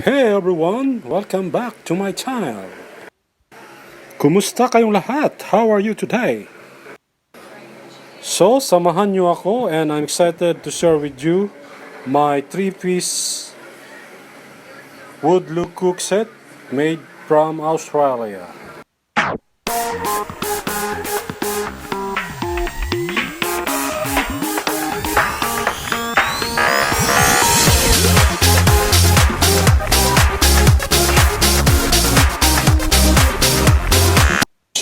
Hey everyone! Welcome back to my channel! Kumusta kayong lahat? How are you today? So, samahan nyo ako and I'm excited to share with you my 3-piece wood look cook set made from Australia.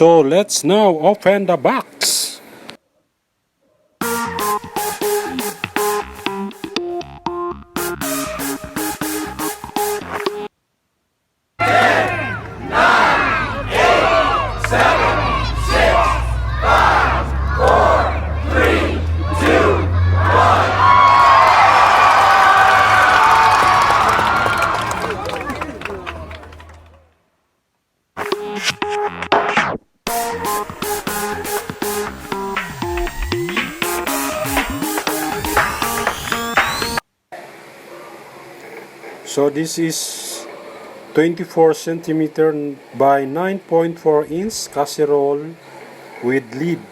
So let's now open the box. So this is 24 centimeter by 9.4 inch casserole with lid.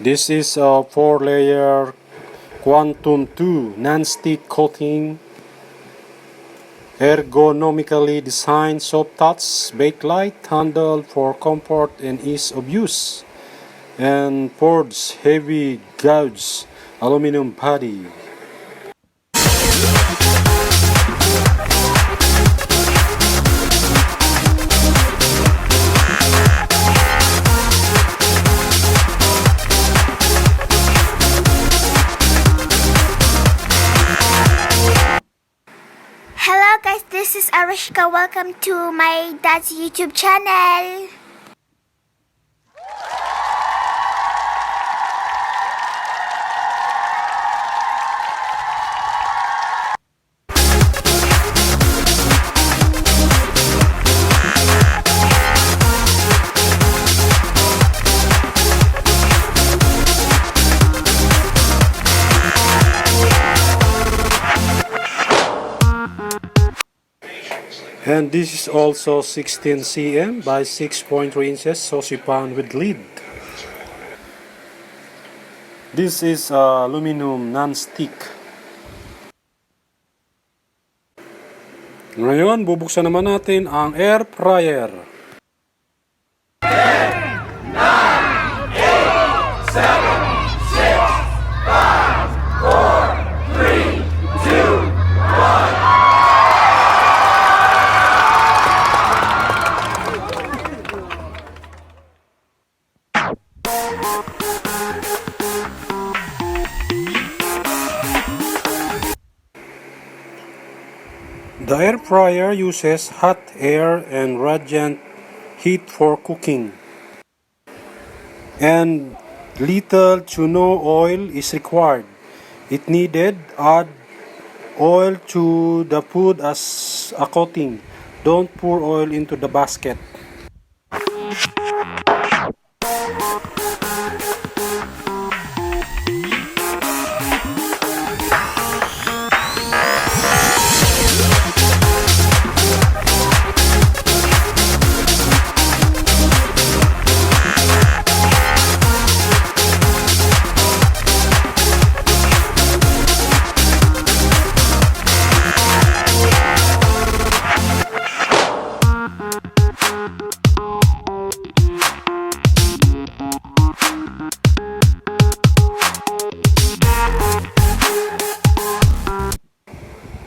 This is a 4-layer Quantum 2 non-stick coating, ergonomically designed soft touch bakelite handle for comfort and ease of use, and Ford's heavy gauge aluminum body. Hello guys, this is Arishka. Welcome to my dad's YouTube channel. And this is also 16 cm by 6.3 inches Saucepan with lid. This is aluminum non-stick. Ngayon, bubuksan naman natin ang air fryer. 10, 9, 8, 7, 6, 5, 4, 3, 2, 1. The air fryer uses hot air and radiant heat for cooking, and little to no oil is required. If needed, add oil to the food as a coating. Don't pour oil into the basket.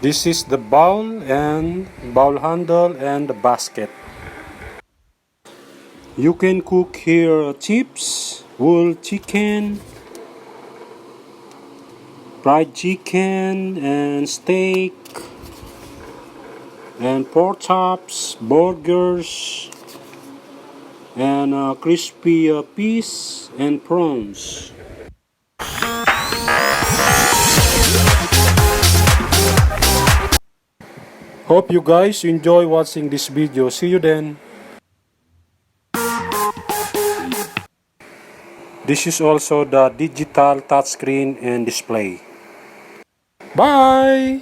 This is the bowl handle and the basket. You can cook here chips, whole chicken, fried chicken and steak, and pork chops, burgers, and crispy peas and prawns. Hope you guys enjoy watching this video. See you then. This is also the digital touchscreen and display. Bye!